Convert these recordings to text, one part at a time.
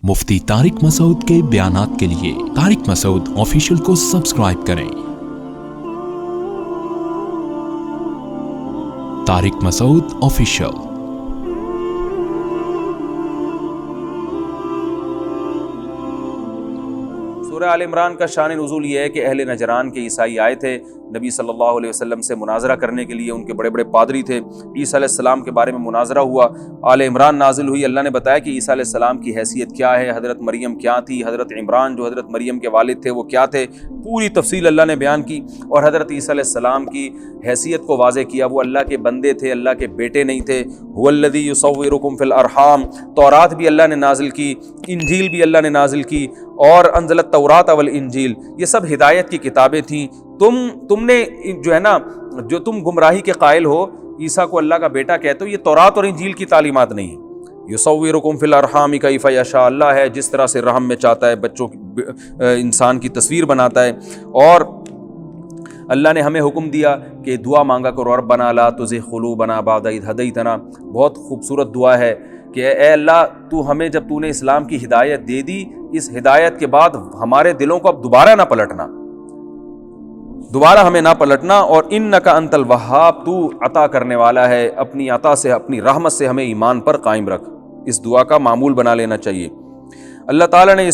مفتی طارق مسعود کے بیانات کے لیے طارق مسعود آفیشیل کو سبسکرائب کریں۔ طارق مسعود آفیشیل۔ سورہ آل عمران کا شان نزول یہ ہے کہ اہل نجران کے عیسائی آئے تھے نبی صلی اللہ علیہ وسلم سے مناظرہ کرنے کے لیے، ان کے بڑے بڑے پادری تھے، عیسیٰ علیہ السلام کے بارے میں مناظرہ ہوا، آل عمران نازل ہوئی، اللہ نے بتایا کہ عیسیٰ علیہ السلام کی حیثیت کیا ہے، حضرت مریم کیا تھی، حضرت عمران جو حضرت مریم کے والد تھے وہ کیا تھے، پوری تفصیل اللہ نے بیان کی، اور حضرت عیسیٰ علیہ السلام کی حیثیت کو واضح کیا، وہ اللہ کے بندے تھے، اللہ کے بیٹے نہیں تھے۔ هو الذی یصورکم فی الارحام، تورات بھی اللہ نے نازل کی، انجیل بھی اللہ نے نازل کی، اور انزل التوراۃ والانجیل، یہ سب ہدایت کی کتابیں تھیں۔ تم نے جو ہے نا، جو تم گمراہی کے قائل ہو، عیسیٰ کو اللہ کا بیٹا کہتے ہو، یہ تورات اور انجیل کی تعلیمات نہیں ہیں۔ یصورکم فی الارحام کیف یشاء، اللہ ہے جس طرح سے رحم میں چاہتا ہے بچوں انسان کی تصویر بناتا ہے، اور اللہ نے ہمیں حکم دیا کہ دعا مانگا کرو، ربنا لا تزغ قلوبنا بعد اذ ہدیتنا، بہت خوبصورت دعا ہے کہ اے اللہ تو ہمیں جب تو نے اسلام کی ہدایت دے دی، اس ہدایت کے بعد ہمارے دلوں کو اب دوبارہ نہ پلٹنا، دوبارہ ہمیں نہ پلٹنا، اور انک انت الوہاب، تو عطا کرنے والا ہے، اپنی عطا سے اپنی رحمت سے ہمیں ایمان پر قائم رکھ۔ اس دعا کا معمول بنا لینا چاہیے۔ اللہ تعالیٰ نے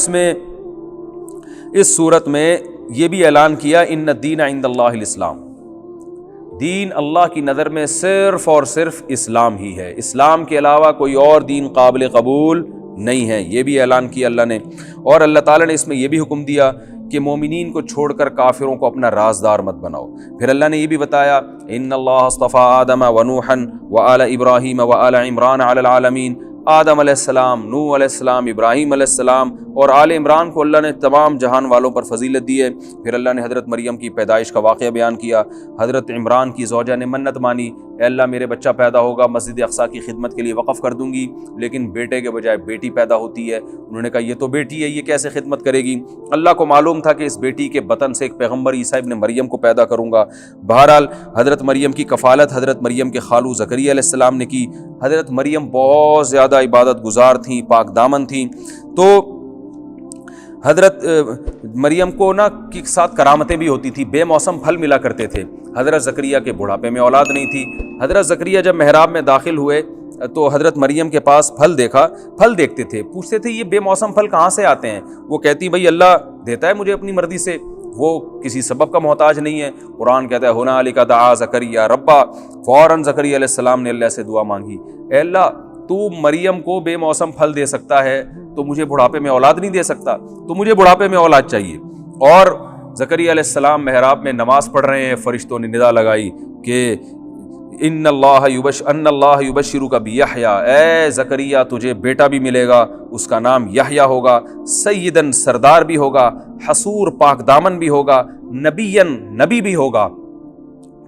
اس صورت میں یہ بھی اعلان کیا، ان الدین عند اللہ الاسلام، دین اللہ کی نظر میں صرف اور صرف اسلام ہی ہے، اسلام کے علاوہ کوئی اور دین قابل قبول نہیں ہے، یہ بھی اعلان کیا اللہ نے۔ اور اللہ تعالیٰ نے اس میں یہ بھی حکم دیا کہ مومنین کو چھوڑ کر کافروں کو اپنا رازدار مت بناؤ۔ پھر اللہ نے یہ بھی بتایا، ان اللہ اصطفیٰ آدم ونوحا وآل ابراہیم وآل عمران علی العالمین، آدم علیہ السلام، نوح علیہ السلام، ابراہیم علیہ السلام اور آل عمران کو اللہ نے تمام جہان والوں پر فضیلت دی ہے۔ پھر اللہ نے حضرت مریم کی پیدائش کا واقعہ بیان کیا، حضرت عمران کی زوجہ نے منت مانی، اے اللہ میرے بچہ پیدا ہوگا مسجد اقصیٰ کی خدمت کے لیے وقف کر دوں گی، لیکن بیٹے کے بجائے بیٹی پیدا ہوتی ہے۔ انہوں نے کہا یہ تو بیٹی ہے، یہ کیسے خدمت کرے گی؟ اللہ کو معلوم تھا کہ اس بیٹی کے بطن سے ایک پیغمبر عیسیٰ ابن مریم کو پیدا کروں گا۔ بہرحال حضرت مریم کی کفالت حضرت مریم کے خالو زکریا علیہ السلام نے کی۔ حضرت مریم بہت زیادہ عبادت گزار تھیں، پاک دامن تھیں، تو حضرت مریم کو نا کے ساتھ کرامتیں بھی ہوتی تھی، بے موسم پھل ملا کرتے تھے۔ حضرت زکریا کے بڑھاپے میں اولاد نہیں تھی، حضرت زکریا جب محراب میں داخل ہوئے تو حضرت مریم کے پاس پھل دیکھا، پھل دیکھتے تھے، پوچھتے تھے یہ بے موسم پھل کہاں سے آتے ہیں؟ وہ کہتی بھائی اللہ دیتا ہے مجھے اپنی مرضی سے، وہ کسی سبب کا محتاج نہیں ہے۔ قرآن کہتا ہے ہنالک دعا زکریا ربا، فوراً زکریا علیہ السلام نے اللہ سے دعا مانگی، اے اللہ تو مریم کو بے موسم پھل دے سکتا ہے تو مجھے بڑھاپے میں اولاد نہیں دے سکتا، تو مجھے بڑھاپے میں اولاد چاہیے۔ اور زکریا علیہ السلام محراب میں نماز پڑھ رہے ہیں، فرشتوں نے ندا لگائی کہ ان اللہ یبشرک بیحییٰ، اے زکریا تجھے بیٹا بھی ملے گا، اس کا نام یحییٰ ہوگا، سیدن سردار بھی ہوگا، حصور پاک دامن بھی ہوگا، نبیًا نبی بھی ہوگا۔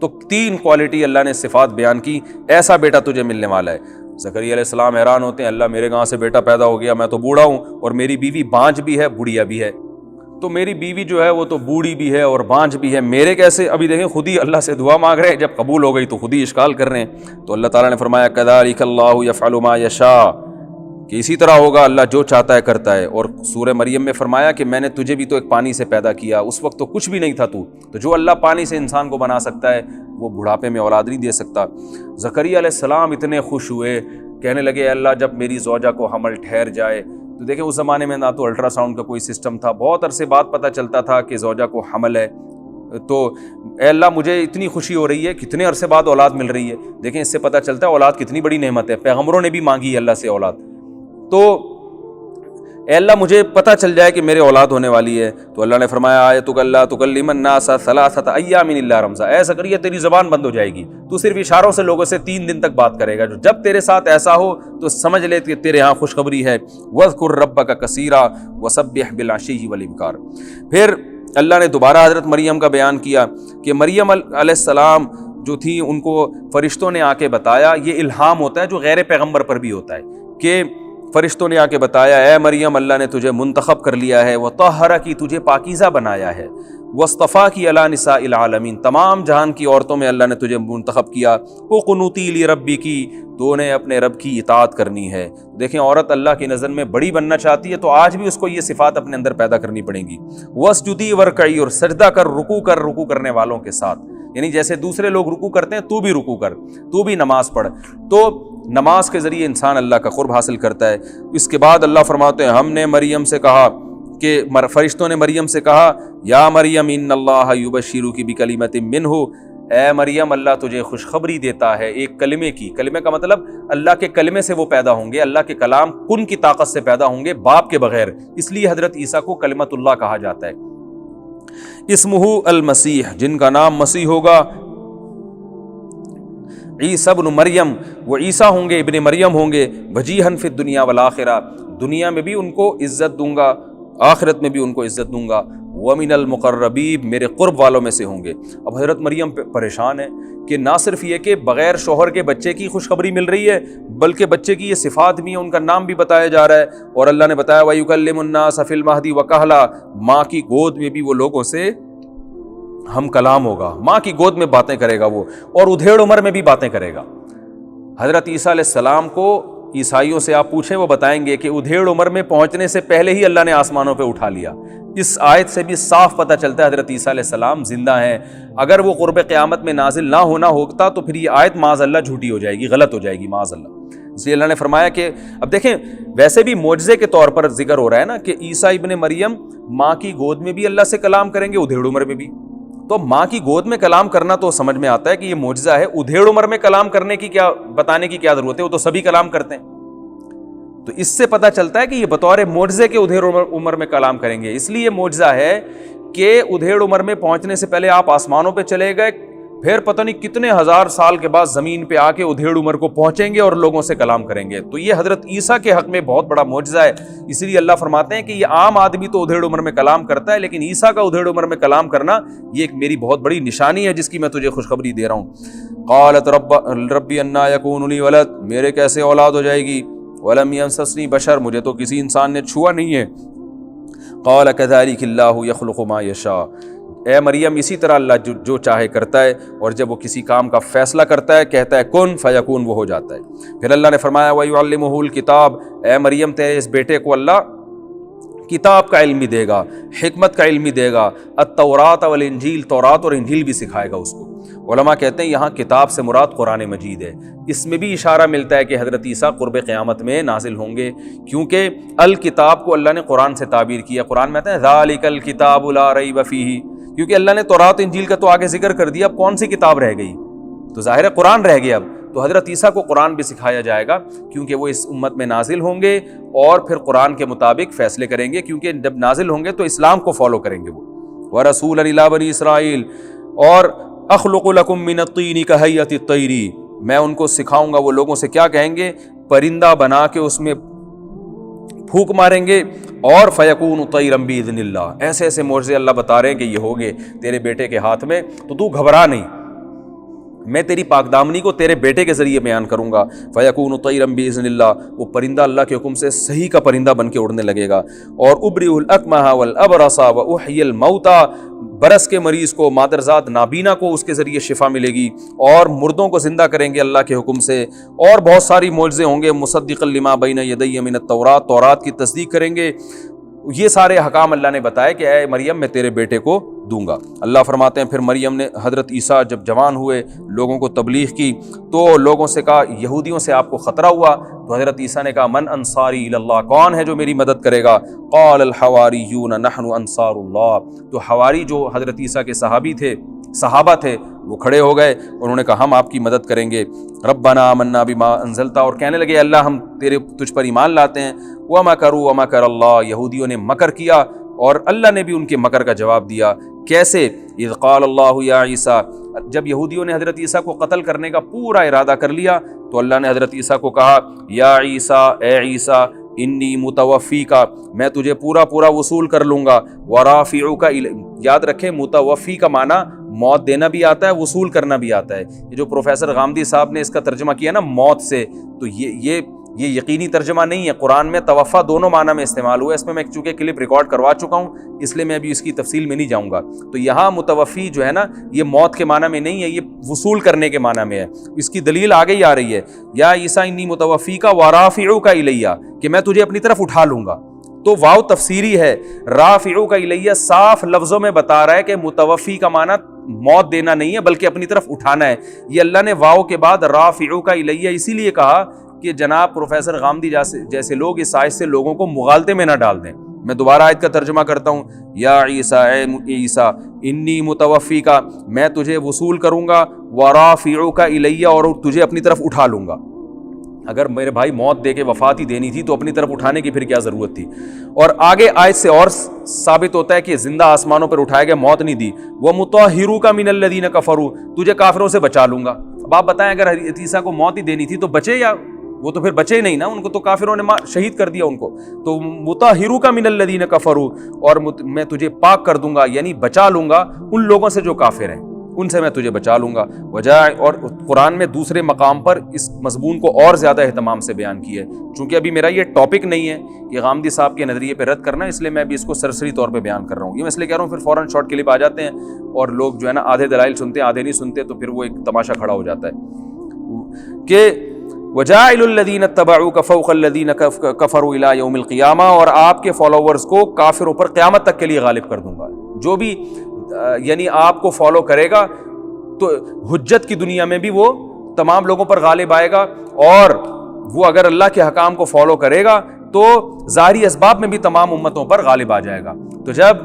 تو 3 کوالٹی اللہ نے صفات بیان کی، ایسا بیٹا تجھے ملنے والا ہے۔ زکریا علیہ السلام حیران ہوتے ہیں، اللہ میرے کہاں سے بیٹا پیدا ہو گیا، میں تو بوڑھا ہوں اور میری بیوی بانجھ بھی ہے، بڑھیا بھی ہے، تو میری بیوی جو ہے وہ تو بوڑھی بھی ہے اور بانجھ بھی ہے، میرے کیسے؟ ابھی دیکھیں خود ہی اللہ سے دعا مانگ رہے ہیں، جب قبول ہو گئی تو خود ہی اشکال کر رہے ہیں۔ تو اللہ تعالیٰ نے فرمایا کذالک اللہ یفعل ما یشاء، کہ اسی طرح ہوگا، اللہ جو چاہتا ہے کرتا ہے۔ اور سورہ مریم میں فرمایا کہ میں نے تجھے بھی تو ایک پانی سے پیدا کیا، اس وقت تو کچھ بھی نہیں تھا تو جو اللہ پانی سے انسان کو بنا سکتا ہے وہ بڑھاپے میں اولاد نہیں دے سکتا۔ زکریا علیہ السلام اتنے خوش ہوئے، کہنے لگے اے اللہ جب میری زوجہ کو حمل ٹھہر جائے، تو دیکھیں اس زمانے میں نہ تو الٹرا ساؤنڈ کا کوئی سسٹم تھا، بہت عرصے بعد پتہ چلتا تھا کہ زوجہ کو حمل ہے، تو اے اللہ مجھے اتنی خوشی ہو رہی ہے، کتنے عرصے بعد اولاد مل رہی ہے۔ دیکھیں اس سے پتہ چلتا ہے اولاد کتنی بڑی نعمت ہے، پیغمبروں نے بھی مانگی ہے اللہ سے اولاد۔ تو اے اللہ مجھے پتہ چل جائے کہ میرے اولاد ہونے والی ہے، تو اللہ نے فرمایا آیتک اللہ تکلم الناس ثلاثۃ ایام الا رمزا، اے زکریا تیری زبان بند ہو جائے گی، تو صرف اشاروں سے لوگوں سے 3 دن تک بات کرے گا، جب تیرے ساتھ ایسا ہو تو سمجھ لے کہ تیرے ہاں خوشخبری ہے۔ واذکر ربک کثیرا وسبح بالعشی والابکار۔ پھر اللہ نے دوبارہ حضرت مریم کا بیان کیا کہ مریم علیہ السلام جو تھی ان کو فرشتوں نے آ کے بتایا، یہ الہام ہوتا ہے جو غیر پیغمبر پر بھی ہوتا ہے، کہ فرشتوں نے آ کے بتایا اے مریم اللہ نے تجھے منتخب کر لیا ہے، وطہرہ کی تجھے پاکیزہ بنایا ہے، واصطفیٰ کی علی نساء العالمین تمام جہان کی عورتوں میں اللہ نے تجھے منتخب کیا، وقنوتی لربی کی تو نے اپنے رب کی اطاعت کرنی ہے۔ دیکھیں عورت اللہ کی نظر میں بڑی بننا چاہتی ہے تو آج بھی اس کو یہ صفات اپنے اندر پیدا کرنی پڑیں گی۔ واسجدی ورکعی اور سجدہ کر، رکوع کرنے والوں کے ساتھ، یعنی جیسے دوسرے لوگ رکوع کرتے ہیں تو بھی رکوع کر، تو بھی نماز پڑھ۔ تو نماز کے ذریعے انسان اللہ کا قرب حاصل کرتا ہے۔ اس کے بعد اللہ فرماتے ہیں ہم نے مریم سے کہا کہ فرشتوں نے مریم سے کہا یا مریم ان اللہ یبشرک بکلمۃ منہ، اے مریم اللہ تجھے خوشخبری دیتا ہے ایک کلمے کی۔ کلمے کا مطلب اللہ کے کلمے سے وہ پیدا ہوں گے، اللہ کے کلام کن کی طاقت سے پیدا ہوں گے، باپ کے بغیر، اس لیے حضرت عیسیٰ کو کلمۃ اللہ کہا جاتا ہے۔ اسمہ المسیح، جن کا نام مسیح ہوگا، عیسیٰ ابن مریم، وہ عیسیٰ ہوں گے ابن مریم ہوں گے، وجیہن فی الدنیا والآخرہ، دنیا میں بھی ان کو عزت دوں گا، آخرت میں بھی ان کو عزت دوں گا، ومن المقربین، میرے قرب والوں میں سے ہوں گے۔ اب حضرت مریم پریشان ہے کہ نہ صرف یہ کہ بغیر شوہر کے بچے کی خوشخبری مل رہی ہے، بلکہ بچے کی یہ صفات بھی ہیں، ان کا نام بھی بتایا جا رہا ہے، اور اللہ نے بتایا وَيُكَلِّمُ النَّاسَ فِي الْمَهْدِ وَكَهْلًا، ماں کی گود میں بھی وہ لوگوں سے ہم کلام ہوگا، ماں کی گود میں باتیں کرے گا وہ، اور ادھیڑ عمر میں بھی باتیں کرے گا۔ حضرت عیسیٰ علیہ السلام کو عیسائیوں سے آپ پوچھیں وہ بتائیں گے کہ ادھیڑ عمر میں پہنچنے سے پہلے ہی اللہ نے آسمانوں پہ اٹھا لیا۔ اس آیت سے بھی صاف پتہ چلتا ہے حضرت عیسیٰ علیہ السلام زندہ ہیں۔ اگر وہ قرب قیامت میں نازل نہ ہونا ہوتا تو پھر یہ آیت معاذ اللہ جھوٹی ہو جائے گی، غلط ہو جائے گی معاذ اللہ۔ اس لیے اللہ نے فرمایا کہ اب دیکھیں ویسے بھی معجزے کے طور پر ذکر ہو رہا ہے نا کہ عیسیٰ ابن مریم ماں کی گود میں بھی اللہ سے کلام کریں گے، ادھیڑ عمر میں بھی۔ تو ماں کی گود میں کلام کرنا تو سمجھ میں آتا ہے کہ یہ معجزہ ہے، ادھیڑ عمر میں کلام کرنے کی کیا بتانے کی کیا ضرورت ہے، وہ تو سبھی کلام کرتے ہیں۔ تو اس سے پتہ چلتا ہے کہ یہ بطور معجزے کے ادھیڑ عمر میں کلام کریں گے، اس لیے معجزہ ہے کہ ادھیڑ عمر میں پہنچنے سے پہلے آپ آسمانوں پہ چلے گئے، پھر پتہ نہیں کتنے ہزار سال کے بعد زمین پہ آ کے ادھیڑ عمر کو پہنچیں گے اور لوگوں سے کلام کریں گے۔ تو یہ حضرت عیسیٰ کے حق میں بہت بڑا معجزہ ہے، اس لیے اللہ فرماتے ہیں کہ یہ عام آدمی تو ادھیڑ عمر میں کلام کرتا ہے، لیکن عیسیٰ کا ادھیڑ عمر میں کلام کرنا یہ ایک میری بہت بڑی نشانی ہے جس کی میں تجھے خوشخبری دے رہا ہوں۔ قالت ربی انا یکون لی ولد، میرے کیسے اولاد ہو جائے گی، ولم یمسسنی بشر، مجھے تو کسی انسان نے چھوا نہیں ہے۔ قال کذلک اللہ یخلق ما یشاء، اے مریم اسی طرح اللہ جو چاہے کرتا ہے، اور جب وہ کسی کام کا فیصلہ کرتا ہے کہتا ہے کن فیکون، وہ ہو جاتا ہے۔ پھر اللہ نے فرمایا وَيُعَلِّمُهُ الْكِتَابَ، اے مریم تیرے اس بیٹے کو اللہ کتاب کا علم بھی دے گا، حکمت کا علم بھی دے گا، التورات والانجیل، تورات اور انجیل بھی سکھائے گا اس کو۔ علماء کہتے ہیں یہاں کتاب سے مراد قرآن مجید ہے، اس میں بھی اشارہ ملتا ہے کہ حضرت عیسیٰ قرب قیامت میں نازل ہوں گے، کیونکہ الکتاب کو اللہ نے قرآن سے تعبیر کیا۔ قرآن میں آتا ہے ذالک الکتاب لا ریب فیہ، کیونکہ اللہ نے تورات انجیل کا تو آگے ذکر کر دیا، اب کون سی کتاب رہ گئی، تو ظاہر ہے قرآن رہ گیا اب۔ تو حضرت عیسیٰ کو قرآن بھی سکھایا جائے گا کیونکہ وہ اس امت میں نازل ہوں گے اور پھر قرآن کے مطابق فیصلے کریں گے، کیونکہ جب نازل ہوں گے تو اسلام کو فالو کریں گے وہ۔ وَرَسُولًا إِلَىٰ بَنِي إِسْرَائِيلَ، اور أَخْلُقُ لَكُم مِّنَ الطِّينِ كَهَيْئَةِ الطَّيْرِ، میں ان کو سکھاؤں گا، وہ لوگوں سے کیا کہیں گے، پرندہ بنا کے اس میں پھونک ماریں گے، اور فَيَكُونُ طَيْرًا بِإِذْنِ اللَّهِ، ایسے ایسے معجزے اللہ بتا رہے ہیں کہ یہ ہوگے تیرے بیٹے کے ہاتھ میں، تو گھبرا نہیں، میں تیری پاک دامنی کو تیرے بیٹے کے ذریعے بیان کروں گا۔ فَيَكُونُ طَيْرًا بِإِذْنِ اللَّهِ، وہ پرندہ اللہ کے حکم سے صحیح کا پرندہ بن کے اڑنے لگے گا۔ اور أُبْرِئُ الْأَكْمَحَ وَالْأَبْرَصَ وَأُحْيِي الْمَوْتَى، برس کے مریض کو، مادرزاد نابینا کو اس کے ذریعے شفا ملے گی، اور مردوں کو زندہ کریں گے اللہ کے حکم سے، اور بہت ساری معجزے ہوں گے۔ مُصَدِّقًا لِمَا بَيْنَ يَدَيَّ مِنَ التَّوْرَاةِ، تورات کی تصدیق کریں گے۔ یہ سارے احکام اللہ نے بتائے کہ اے مریم میں تیرے بیٹے کو دوں گا۔ اللہ فرماتے ہیں پھر مریم نے، حضرت عیسیٰ جب جوان ہوئے، لوگوں کو تبلیغ کی، تو لوگوں سے کہا، یہودیوں سے آپ کو خطرہ ہوا، تو حضرت عیسیٰ نے کہا من انصاری الی اللہ، کون ہے جو میری مدد کرے گا؟ قال الحواریون نحن انصار اللہ، تو حواری جو حضرت عیسیٰ کے صحابہ تھے وہ کھڑے ہو گئے، انہوں نے کہا ہم آپ کی مدد کریں گے۔ ربنا آمنا بما انزلتا، اور کہنے لگے اللہ ہم تجھ پر ایمان لاتے ہیں۔ ومکروا ومکر اللہ، یہودیوں نے مکر کیا اور اللہ نے بھی ان کے مکر کا جواب دیا۔ کیسے؟ اذ قال اللہ یا عیسیٰ، جب یہودیوں نے حضرت عیسیٰ کو قتل کرنے کا پورا ارادہ کر لیا تو اللہ نے حضرت عیسیٰ کو کہا یا عیسیٰ، اے عیسیٰ، انی متوفیکا، میں تجھے پورا وصول کر لوں گا، ورافعک، یاد رکھیں متوفی کا معنی موت دینا بھی آتا ہے، وصول کرنا بھی آتا ہے۔ یہ جو پروفیسر غامدی صاحب نے اس کا ترجمہ کیا نا موت سے، تو یہ یہ یقینی ترجمہ نہیں ہے، قرآن میں توفا دونوں معنی میں استعمال ہوا ہے، اس میں میں چونکہ کلپ ریکارڈ کروا چکا ہوں اس لیے میں ابھی اس کی تفصیل میں نہیں جاؤں گا۔ تو یہاں متوفی جو ہے نا یہ موت کے معنی میں نہیں ہے، یہ وصول کرنے کے معنی میں ہے۔ اس کی دلیل آگے ہی آ رہی ہے، یا عیسیٰ انی متوفیک ورافعک الیہ، کہ میں تجھے اپنی طرف اٹھا لوں گا۔ تو واو تفسیری ہے، رافعک الیہ صاف لفظوں میں بتا رہا ہے کہ متوفی کا معنی موت دینا نہیں ہے بلکہ اپنی طرف اٹھانا ہے۔ یہ اللہ نے واو کے بعد رافعک الیہ اسی لیے کہا کہ جناب پروفیسر غامدی جیسے لوگ اس آیت سے لوگوں کو مغالطے میں نہ ڈال دیں۔ میں دوبارہ آیت کا ترجمہ کرتا ہوں، یا عیسیٰ، اے عیسیٰ، انی متوفی کا، میں تجھے وصول کروں گا، ورافعک الیہ، اور تجھے اپنی طرف اٹھا لوں گا۔ اگر میرے بھائی موت دے کے وفات ہی دینی تھی تو اپنی طرف اٹھانے کی پھر کیا ضرورت تھی؟ اور آگے آیت سے اور ثابت ہوتا ہے کہ زندہ آسمانوں پر اٹھایا گیا، موت نہیں دی۔ وَمُطَهِّرُكَ مِنَ الَّذِينَ كَفَرُوا، تجھے کافروں سے بچا لوں گا۔ اب آپ بتائیں اگر حضرت عیسیٰ کو موت ہی دینی تھی تو بچے، یا وہ تو پھر بچے ہی نہیں نا، ان کو تو کافروں نے شہید کر دیا ان کو۔ تو مُطَهِّرُكَ مِنَ الَّذِينَ كَفَرُوا، اور میں تجھے پاک کر دوں گا، یعنی بچا لوں گا ان لوگوں سے جو کافر ہیں، ان سے میں تجھے بچا لوں گا۔ اور قرآن میں دوسرے مقام پر اس مضمون کو اور زیادہ اہتمام سے بیان کیا ہے۔ چونکہ ابھی میرا یہ ٹاپک نہیں ہے کہ غامدی صاحب کے نظریے پہ رد کرنا، اس لیے میں ابھی اس کو سرسری طور پہ بیان کر رہا ہوں۔ یہ میں اس لیے کہہ رہا ہوں پھر فوراً شارٹ کلپ آ جاتے ہیں اور لوگ جو ہے نا آدھے دلائل سنتے ہیں آدھے نہیں سنتے، تو پھر وہ ایک تماشا کھڑا ہو جاتا ہے کہ وَجَاعِلُ الَّذِينَ اتَّبَعُوكَ فَوْقَ الَّذِينَ كَفَرُوا إِلَىٰ يَوْمِ الْقِيَامَةِ، اور آپ کے فالوورز کو کافروں پر قیامت تک کے لیے غالب کر دوں گا۔ جو بھی یعنی آپ کو فالو کرے گا تو حجت کی دنیا میں بھی وہ تمام لوگوں پر غالب آئے گا، اور وہ اگر اللہ کے حکام کو فالو کرے گا تو ظاہری اسباب میں بھی تمام امتوں پر غالب آ جائے گا۔ تو جب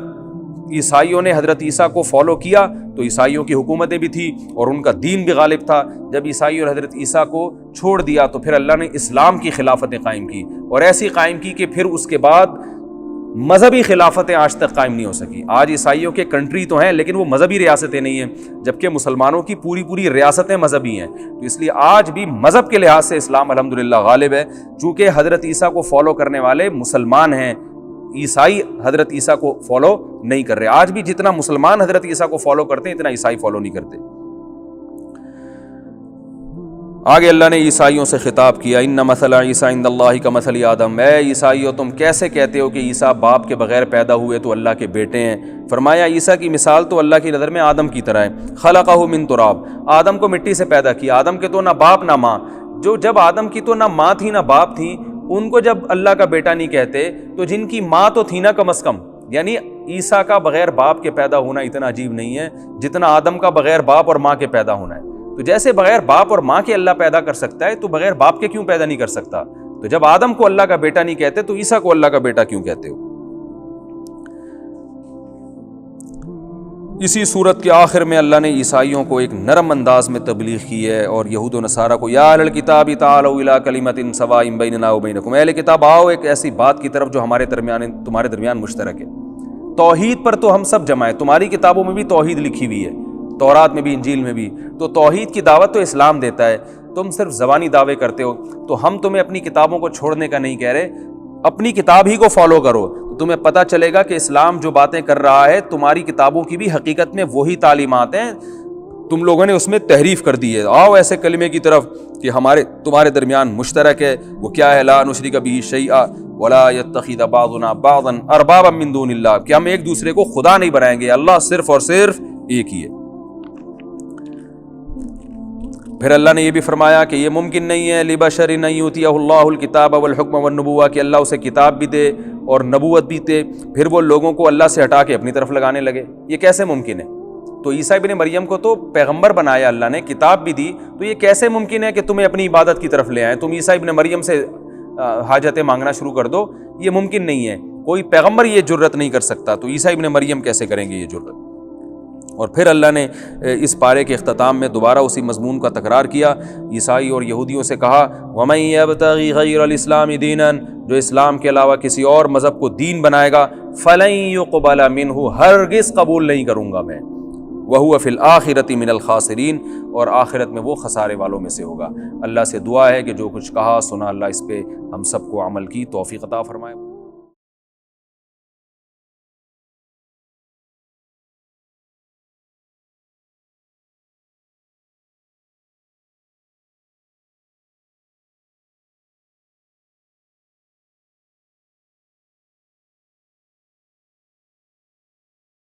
عیسائیوں نے حضرت عیسیٰ کو فالو کیا تو عیسائیوں کی حکومتیں بھی تھی اور ان کا دین بھی غالب تھا۔ جب عیسائیوں نے حضرت عیسیٰ کو چھوڑ دیا تو پھر اللہ نے اسلام کی خلافتیں قائم کی، اور ایسی قائم کی کہ پھر اس کے بعد مذہبی خلافتیں آج تک قائم نہیں ہو سکی۔ آج عیسائیوں کے کنٹری تو ہیں لیکن وہ مذہبی ریاستیں نہیں ہیں، جبکہ مسلمانوں کی پوری ریاستیں مذہبی ہیں۔ تو اس لیے آج بھی مذہب کے لحاظ سے اسلام الحمدللہ غالب ہے، چونکہ حضرت عیسیٰ کو فالو کرنے والے مسلمان ہیں، عیسائی حضرت عیسیٰ کو فالو نہیں کر رہے۔ آج بھی جتنا مسلمان حضرت عیسیٰ کو فالو کرتے ہیں اتنا عیسائی فالو نہیں کرتے۔ آگے اللہ نے عیسائیوں سے خطاب کیا، ان مثل عیسیٰ عند اللہ کمثل آدم، اے عیسائیوں تم کیسے کہتے ہو کہ عیسیٰ باپ کے بغیر پیدا ہوئے تو اللہ کے بیٹے ہیں؟ فرمایا عیسیٰ کی مثال تو اللہ کی نظر میں آدم کی طرح ہے، خلقہ من تراب، آدم کو مٹی سے پیدا کیا۔ آدم کے تو نہ باپ نہ ماں، جب آدم کی تو نہ ماں تھی نہ باپ تھی، ان کو جب اللہ کا بیٹا نہیں کہتے تو جن کی ماں تو تھی نا کم از کم، یعنی عیسیٰ کا بغیر باپ کے پیدا ہونا اتنا عجیب نہیں ہے جتنا آدم کا بغیر باپ اور ماں کے پیدا ہونا ہے۔ تو جیسے بغیر باپ اور ماں کے اللہ پیدا کر سکتا ہے تو بغیر باپ کے کیوں پیدا نہیں کر سکتا؟ تو جب آدم کو اللہ کا بیٹا نہیں کہتے تو عیسیٰ کو اللہ کا بیٹا کیوں کہتے ہو؟ اسی صورت کے آخر میں اللہ نے عیسائیوں کو ایک نرم انداز میں تبلیغ کی ہے، اور یہود و نصارہ کو، یا اہل الکتاب تعالوا الی کلمۃ سواء بیننا وبینکم، اہل کتاب آؤ ایک ایسی بات کی طرف جو ہمارے درمیان مشترک ہے۔ توحید پر تو ہم سب جمع ہیں، تمہاری کتابوں میں بھی توحید لکھی ہوئی ہے، تورات میں بھی انجیل میں بھی، تو توحید کی دعوت تو اسلام دیتا ہے، تم صرف زبانی دعوے کرتے ہو، تو ہم تمہیں اپنی کتابوں کو چھوڑنے کا نہیں کہہ رہے، اپنی کتاب ہی کو فالو کرو، تو تمہیں پتہ چلے گا کہ اسلام جو باتیں کر رہا ہے تمہاری کتابوں کی بھی حقیقت میں وہی تعلیمات ہیں، تم لوگوں نے اس میں تحریف کر دی ہے۔ آؤ ایسے کلمے کی طرف کہ تمہارے درمیان مشترک ہے، وہ کیا ہے؟ لا نشرک بہ شیئا ولا یتخذ بعضنا بعضا اربابا من دون اللہ، کہ ہم ایک دوسرے کو خدا نہیں بنائیں گے، اللہ صرف اور صرف ایک ہی ہے۔ پھر اللہ نے یہ بھی فرمایا کہ یہ ممکن نہیں ہے لبشر ان یؤتیہ اللہ الکتاب والحکم والنبوہ، کہ اللہ اسے کتاب بھی دے اور نبوت بھی دے، پھر وہ لوگوں کو اللہ سے ہٹا کے اپنی طرف لگانے لگے، یہ کیسے ممکن ہے؟ تو عیسیٰ ابن مریم کو تو پیغمبر بنایا اللہ نے، کتاب بھی دی، تو یہ کیسے ممکن ہے کہ تمہیں اپنی عبادت کی طرف لے آئیں، تم عیسیٰ ابن مریم سے حاجتیں مانگنا شروع کر دو؟ یہ ممکن نہیں ہے، کوئی پیغمبر یہ جرت نہیں کر سکتا، تو عیسیٰ ابن مریم کیسے کریں گے یہ جرت؟ اور پھر اللہ نے اس پارے کے اختتام میں دوبارہ اسی مضمون کا تکرار کیا، عیسائی اور یہودیوں سے کہا، وَمَن يَبْتَغِ غَيْرَ الْإِسْلَامِ دِينًا، جو اسلام کے علاوہ کسی اور مذہب کو دین بنائے گا، فَلَن يُقْبَلَ مِنْهُ، ہرگز قبول نہیں کروں گا میں، وَهُوَ فِي الْآخِرَةِ مِنَ الْخَاسِرِينَ، اور آخرت میں وہ خسارے والوں میں سے ہوگا۔ اللہ سے دعا ہے کہ جو کچھ کہا سنا اللہ اس پہ ہم سب کو عمل کی توفیق عطا فرمائے۔